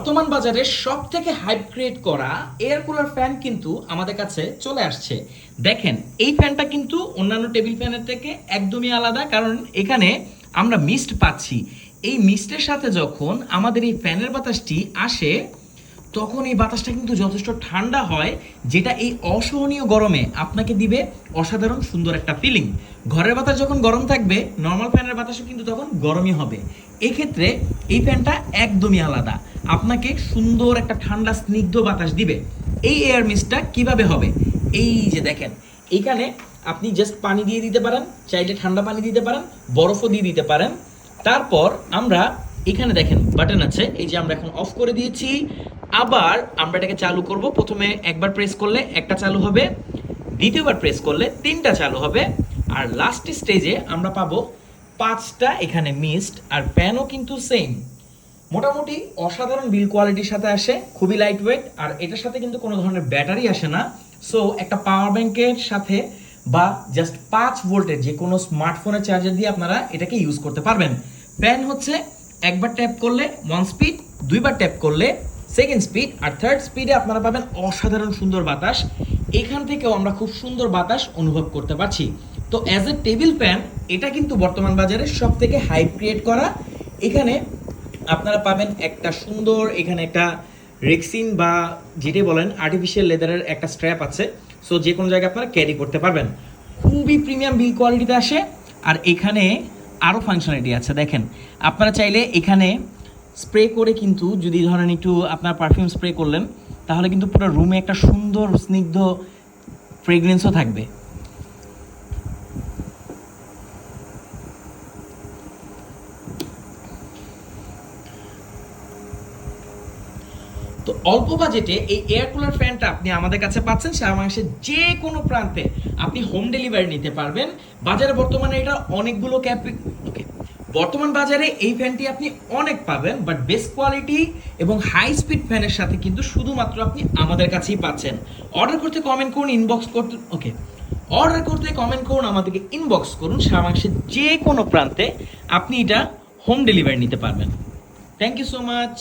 বর্তমান বাজারে সব থেকে হাইপ ক্রিয়েট করা এয়ার কুলার ফ্যান কিন্তু আমাদের কাছে চলে আসছে। দেখেন, এই ফ্যানটা কিন্তু অন্যান্য টেবিল ফ্যানের থেকে একদমই আলাদা, কারণ এখানে আমরা মিস্ট পাচ্ছি। এই মিস্টের সাথে যখন আমাদের এই ফ্যানের বাতাসটি আসে, তখন এই বাতাসটা কিন্তু যথেষ্ট ঠান্ডা হয়, যেটা এই অসহনীয় গরমে আপনাকে দিবে অসাধারণ সুন্দর একটা ফিলিং। ঘরের বাতাস যখন গরম থাকবে, নর্মাল ফ্যানের বাতাসও কিন্তু তখন গরমই হবে। এক্ষেত্রে এই ফ্যানটা একদমই আলাদা, আপনাকে সুন্দর একটা ঠান্ডা স্নিগ্ধ বাতাস দিবে। এই এয়ার মিস্টটা কিভাবে হবে, এই যে দেখেন, এইখানে আপনি জাস্ট পানি দিয়ে দিতে পারেন, চাইলে ঠান্ডা পানি দিতে পারেন, বরফও দিয়ে দিতে পারেন। তারপর আমরা এখানে দেখেন বাটন আছে, এই যে আমরা এখন অফ করে দিয়েছি। আবার আমরা এটাকে চালু করব। প্রথমে একবার প্রেস করলে একটা চালু হবে, দ্বিতীয়বার প্রেস করলে তিনটা চালু হবে, আর লাস্ট স্টেজে আমরা পাবো পাঁচটা এখানে মিস্ট। আর ফ্যানও কিন্তু সেম, মোটামুটি অসাধারণ বিল কোয়ালিটির সাথে আসে, খুবই লাইট ওয়েট। আর এটার সাথে কিন্তু কোনো ধরনের ব্যাটারি আসে না। সো একটা পাওয়ার ব্যাংকের সাথে বা জাস্ট 5 ভোল্টের যে কোনো স্মার্টফোনের চার্জার দিয়ে আপনারা এটাকে ইউজ করতে পারবেন। ফ্যান হচ্ছে একবার ট্যাপ করলে 1 স্পিড, দুইবার ট্যাপ করলে 2nd স্পিড, আর 3rd স্পিডে আপনারা পাবেন অসাধারণ সুন্দর বাতাস। এখান থেকেও আমরা খুব সুন্দর বাতাস অনুভব করতে পারছি। তো অ্যাজ এ টেবিল ফ্যান এটা কিন্তু বর্তমান বাজারে সব থেকে হাইপ ক্রিয়েট করা। এখানে আপনারা পাবেন একটা সুন্দর, এখানে একটা রেক্সিন বা যেটাই বলেন আর্টিফিশিয়াল লেদারের একটা স্ট্র্যাপ আছে। সো যে কোনো জায়গায় আপনারা ক্যারি করতে পারবেন। খুবই প্রিমিয়াম বিল কোয়ালিটিতে আসে। আর এখানে আরও ফাংশনালিটি আছে, দেখেন আপনারা চাইলে এখানে স্প্রে করে কিন্তু, যদি ধরেন একটু আপনার পারফিউম স্প্রে করলেন, তাহলে কিন্তু পুরো রুমে একটা সুন্দর স্নিগ্ধ ফ্রেগরেন্সও থাকবে। তো অল্প বাজেটে এই এয়ার কুলার ফ্যানটা আপনি আমাদের কাছে পাচ্ছেন সারা বাংলাদেশের যে কোনো প্রান্তে। আপনি হোম ডেলিভারি নিতে পারবেন। বাজারে বর্তমানে এটা অনেকগুলো বর্তমান বাজারে এই ফ্যানটি আপনি অনেক পাবেন, বাট বেস্ট কোয়ালিটি এবং হাই স্পিড ফ্যানের সাথে কিন্তু শুধুমাত্র আপনি আমাদের কাছেই পাচ্ছেন। অর্ডার করতে কমেন্ট করুন, অর্ডার করতে কমেন্ট করুন, আমাদেরকে ইনবক্স করুন। সারা বাংলাদেশের যে কোনো প্রান্তে আপনি এটা হোম ডেলিভারি নিতে পারবেন। Thank you so much.